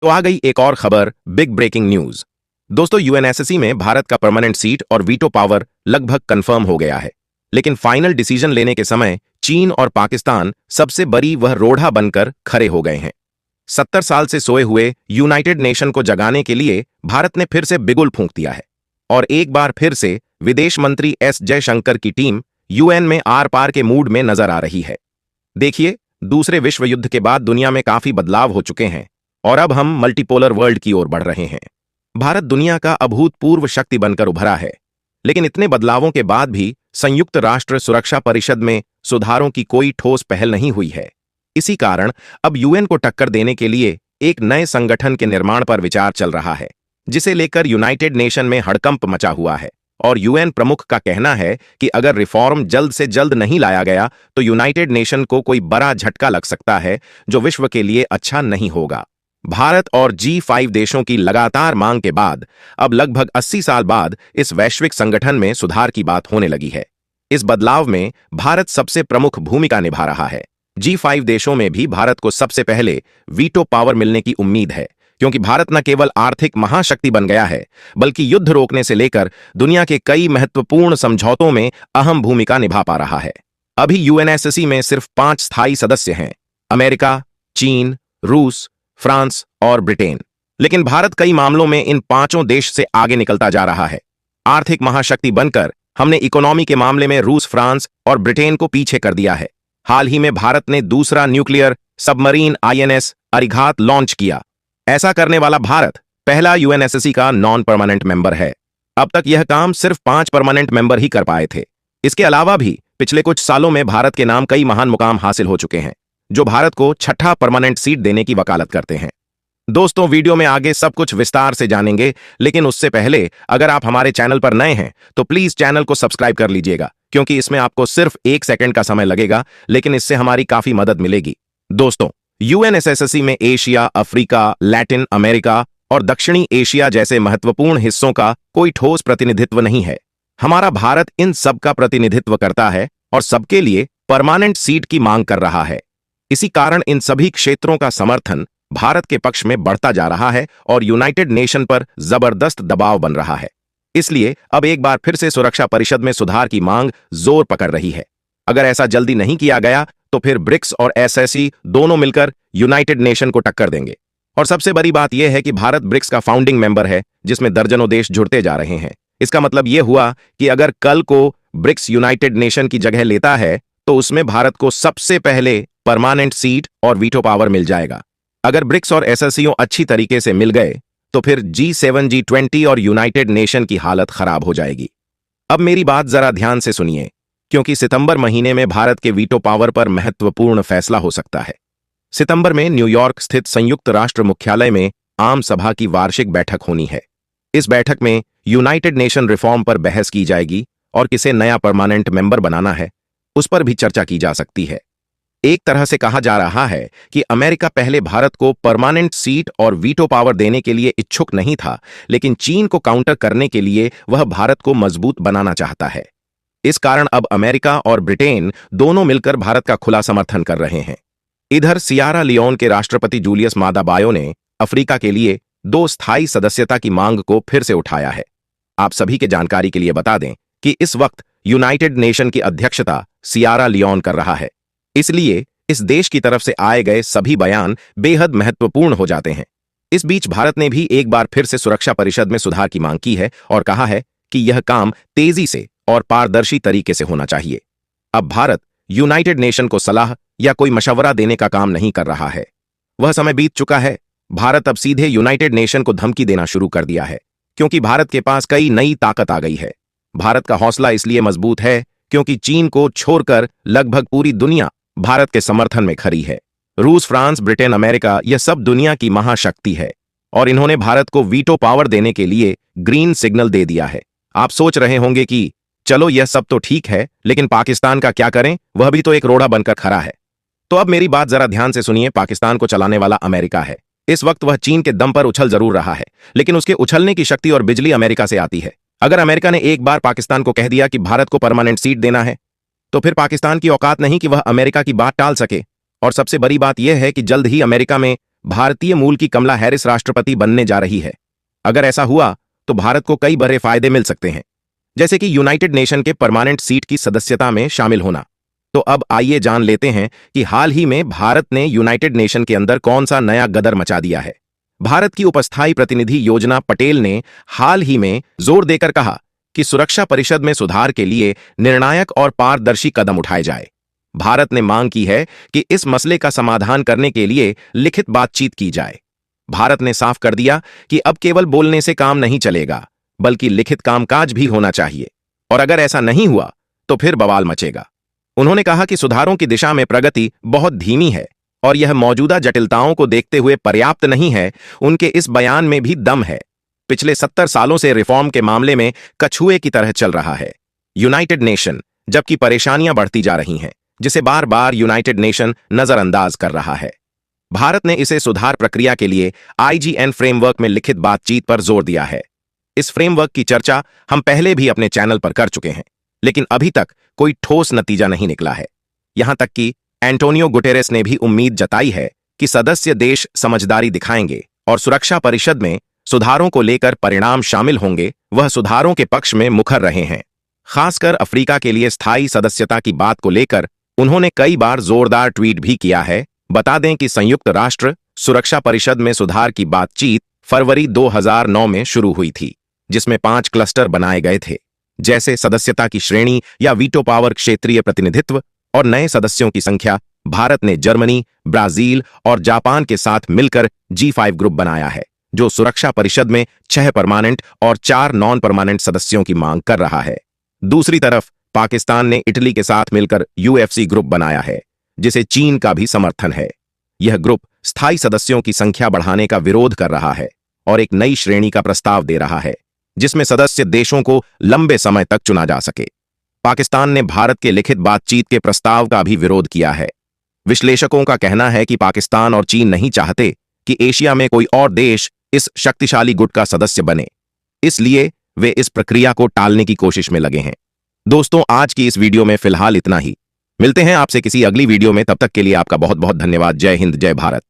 तो आ गई एक और खबर, बिग ब्रेकिंग न्यूज। दोस्तों, यूएनएससी में भारत का परमानेंट सीट और वीटो पावर लगभग कंफर्म हो गया है। लेकिन फाइनल डिसीजन लेने के समय चीन और पाकिस्तान सबसे बड़ी वह रोड़ा बनकर खड़े हो गए हैं। 70 साल से सोए हुए यूनाइटेड नेशन को जगाने के लिए भारत ने फिर से बिगुल फूंक दिया है और एक बार फिर से विदेश मंत्री एस जयशंकर की टीम यूएन में आर पार के मूड में नजर आ रही है। देखिए, दूसरे विश्व युद्ध के बाद दुनिया में काफी बदलाव हो चुके हैं और अब हम मल्टीपोलर वर्ल्ड की ओर बढ़ रहे हैं। भारत दुनिया का अभूतपूर्व शक्ति बनकर उभरा है, लेकिन इतने बदलावों के बाद भी संयुक्त राष्ट्र सुरक्षा परिषद में सुधारों की कोई ठोस पहल नहीं हुई है। इसी कारण अब यूएन को टक्कर देने के लिए एक नए संगठन के निर्माण पर विचार चल रहा है, जिसे लेकर यूनाइटेड नेशन में हड़कंप मचा हुआ है। और यूएन प्रमुख का कहना है कि अगर रिफॉर्म जल्द से जल्द नहीं लाया गया तो यूनाइटेड नेशन को कोई बड़ा झटका लग सकता है, जो विश्व के लिए अच्छा नहीं होगा। भारत और G5 देशों की लगातार मांग के बाद अब लगभग 80 साल बाद इस वैश्विक संगठन में सुधार की बात होने लगी है। इस बदलाव में भारत सबसे प्रमुख भूमिका निभा रहा है। G5 देशों में भी भारत को सबसे पहले वीटो पावर मिलने की उम्मीद है, क्योंकि भारत न केवल आर्थिक महाशक्ति बन गया है, बल्कि युद्ध रोकने से लेकर दुनिया के कई महत्वपूर्ण समझौतों में अहम भूमिका निभा पा रहा है। अभी यूएनएससी में सिर्फ 5 स्थायी सदस्य हैं: अमेरिका, चीन, रूस, फ्रांस और ब्रिटेन। लेकिन भारत कई मामलों में इन पांचों देश से आगे निकलता जा रहा है। आर्थिक महाशक्ति बनकर हमने इकोनॉमी के मामले में रूस, फ्रांस और ब्रिटेन को पीछे कर दिया है। हाल ही में भारत ने दूसरा nuclear submarine INS Arighat launch किया। ऐसा करने वाला भारत पहला यूएनएससी का नॉन परमानेंट मेंबर है। अब तक यह काम सिर्फ 5 परमानेंट मेंबर ही कर पाए थे। इसके अलावा भी पिछले कुछ सालों में भारत के नाम कई महान मुकाम हासिल हो चुके हैं, जो भारत को 6ठा परमानेंट सीट देने की वकालत करते हैं। दोस्तों, वीडियो में आगे सब कुछ विस्तार से जानेंगे, लेकिन उससे पहले अगर आप हमारे चैनल पर नए हैं तो प्लीज चैनल को सब्सक्राइब कर लीजिएगा, क्योंकि इसमें आपको सिर्फ 1 सेकंड का समय लगेगा, लेकिन इससे हमारी काफी मदद मिलेगी। दोस्तों, यूएनएससी में एशिया, अफ्रीका, लैटिन अमेरिका और दक्षिणी एशिया जैसे महत्वपूर्ण हिस्सों का कोई ठोस प्रतिनिधित्व नहीं है। हमारा भारत इन सब का प्रतिनिधित्व करता है और सबके लिए परमानेंट सीट की मांग कर रहा है। इसी कारण इन सभी क्षेत्रों का समर्थन भारत के पक्ष में बढ़ता जा रहा है और यूनाइटेड नेशन पर जबरदस्त दबाव बन रहा है। इसलिए अब एक बार फिर से सुरक्षा परिषद में सुधार की मांग जोर पकड़ रही है। अगर ऐसा जल्दी नहीं किया गया तो फिर ब्रिक्स और SSC दोनों मिलकर यूनाइटेड नेशन को टक्कर देंगे। और सबसे बड़ी बात यह है कि भारत ब्रिक्स का फाउंडिंग मेंबर है, जिसमें दर्जनों देश जुड़ते जा रहे हैं। इसका मतलब यह हुआ कि अगर कल को ब्रिक्स यूनाइटेड नेशन की जगह लेता है तो उसमें भारत को सबसे पहले परमानेंट सीट और वीटो पावर मिल जाएगा। अगर ब्रिक्स और SSC अच्छी तरीके से मिल गए तो फिर G7, G20 और यूनाइटेड नेशन की हालत खराब हो जाएगी। अब मेरी बात जरा ध्यान से सुनिए, क्योंकि सितंबर महीने में भारत के वीटो पावर पर महत्वपूर्ण फैसला हो सकता है। सितंबर में न्यूयॉर्क स्थित संयुक्त राष्ट्र मुख्यालय में आम सभा की वार्षिक बैठक होनी है। इस बैठक में यूनाइटेड नेशन रिफॉर्म पर बहस की जाएगी और किसे नया परमानेंट मेंबर बनाना है, उस पर भी चर्चा की जा सकती है। एक तरह से कहा जा रहा है कि अमेरिका पहले भारत को परमानेंट सीट और वीटो पावर देने के लिए इच्छुक नहीं था, लेकिन चीन को काउंटर करने के लिए वह भारत को मजबूत बनाना चाहता है। इस कारण अब अमेरिका और ब्रिटेन दोनों मिलकर भारत का खुला समर्थन कर रहे हैं। इधर सियारा लियोन के राष्ट्रपति जूलियस मादा बायो ने अफ्रीका के लिए 2 स्थायी सदस्यता की मांग को फिर से उठाया है। आप सभी के जानकारी के लिए बता दें कि इस वक्त यूनाइटेड नेशन की अध्यक्षता सियारा लियोन कर रहा है, इसलिए इस देश की तरफ से आए गए सभी बयान बेहद महत्वपूर्ण हो जाते हैं। इस बीच भारत ने भी एक बार फिर से सुरक्षा परिषद में सुधार की मांग की है और कहा है कि यह काम तेजी से और पारदर्शी तरीके से होना चाहिए। अब भारत यूनाइटेड नेशन को सलाह या कोई मशवरा देने का काम नहीं कर रहा है। वह समय बीत चुका है। भारत अब सीधे यूनाइटेड नेशन को धमकी देना शुरू कर दिया है, क्योंकि भारत के पास कई नई ताकत आ गई है। भारत का हौसला इसलिए मजबूत है क्योंकि चीन को छोड़कर लगभग पूरी दुनिया भारत के समर्थन में खड़ी है। रूस, फ्रांस, ब्रिटेन, अमेरिका, यह सब दुनिया की महाशक्ति है और इन्होंने भारत को वीटो पावर देने के लिए ग्रीन सिग्नल दे दिया है। आप सोच रहे होंगे कि चलो यह सब तो ठीक है, लेकिन पाकिस्तान का क्या करें, वह भी तो एक रोड़ा बनकर खड़ा है। तो अब मेरी बात जरा ध्यान से सुनिए। पाकिस्तान को चलाने वाला अमेरिका है। इस वक्त वह चीन के दम पर उछल जरूर रहा है, लेकिन उसके उछलने की शक्ति और बिजली अमेरिका से आती है। अगर अमेरिका ने एक बार पाकिस्तान को कह दिया कि भारत को परमानेंट सीट देना है, तो फिर पाकिस्तान की औकात नहीं कि वह अमेरिका की बात टाल सके। और सबसे बड़ी बात यह है कि जल्द ही अमेरिका में भारतीय मूल की कमला हैरिस राष्ट्रपति बनने जा रही है। अगर ऐसा हुआ तो भारत को कई बड़े फायदे मिल सकते हैं, जैसे कि यूनाइटेड नेशन के परमानेंट सीट की सदस्यता में शामिल होना। तो अब आइए जान लेते हैं कि हाल ही में भारत ने यूनाइटेड नेशन के अंदर कौन सा नया गदर मचा दिया है। भारत की उपस्थायी प्रतिनिधि योजना पटेल ने हाल ही में जोर देकर कहा कि सुरक्षा परिषद में सुधार के लिए निर्णायक और पारदर्शी कदम उठाए जाए। भारत ने मांग की है कि इस मसले का समाधान करने के लिए लिखित बातचीत की जाए। भारत ने साफ कर दिया कि अब केवल बोलने से काम नहीं चलेगा, बल्कि लिखित कामकाज भी होना चाहिए, और अगर ऐसा नहीं हुआ तो फिर बवाल मचेगा। उन्होंने कहा कि सुधारों की दिशा में प्रगति बहुत धीमी है और यह मौजूदा जटिलताओं को देखते हुए पर्याप्त नहीं है। उनके इस बयान में भी दम है। पिछले 70 सालों से रिफॉर्म के मामले में कछुए की तरह चल रहा है यूनाइटेड नेशन, जबकि परेशानियां बढ़ती जा रही हैं, जिसे बार बार यूनाइटेड नेशन नजरअंदाज कर रहा है। भारत ने इसे सुधार प्रक्रिया के लिए IGN फ्रेमवर्क में लिखित बातचीत पर जोर दिया है। इस फ्रेमवर्क की चर्चा हम पहले भी अपने चैनल पर कर चुके हैं, लेकिन अभी तक कोई ठोस नतीजा नहीं निकला है। यहां तक कि एंटोनियो गुटेरेस ने भी उम्मीद जताई है कि सदस्य देश समझदारी दिखाएंगे और सुरक्षा परिषद में सुधारों को लेकर परिणाम शामिल होंगे। वह सुधारों के पक्ष में मुखर रहे हैं। खासकर अफ्रीका के लिए स्थायी सदस्यता की बात को लेकर उन्होंने कई बार जोरदार ट्वीट भी किया है। बता दें कि संयुक्त राष्ट्र सुरक्षा परिषद में सुधार की बातचीत फरवरी 2009 में शुरू हुई थी, जिसमें 5 क्लस्टर बनाए गए थे, जैसे सदस्यता की श्रेणी या वीटो पावर, क्षेत्रीय प्रतिनिधित्व और नए सदस्यों की संख्या। भारत ने जर्मनी, ब्राजील और जापान के साथ मिलकर G5 ग्रुप बनाया है, जो सुरक्षा परिषद में 6 परमानेंट और 4 नॉन परमानेंट सदस्यों की मांग कर रहा है। दूसरी तरफ पाकिस्तान ने इटली के साथ मिलकर UFC ग्रुप बनाया है, जिसे चीन का भी समर्थन है। यह ग्रुप स्थायी सदस्यों की संख्या बढ़ाने का विरोध कर रहा है और एक नई श्रेणी का प्रस्ताव दे रहा है, जिसमें सदस्य देशों को लंबे समय तक चुना जा सके। पाकिस्तान ने भारत के लिखित बातचीत के प्रस्ताव का भी विरोध किया है। विश्लेषकों का कहना है कि पाकिस्तान और चीन नहीं चाहते कि एशिया में कोई और देश इस शक्तिशाली गुट का सदस्य बने, इसलिए वे इस प्रक्रिया को टालने की कोशिश में लगे हैं। दोस्तों, आज की इस वीडियो में फिलहाल इतना ही। मिलते हैं आपसे किसी अगली वीडियो में। तब तक के लिए आपका बहुत बहुत धन्यवाद। जय हिंद, जय भारत।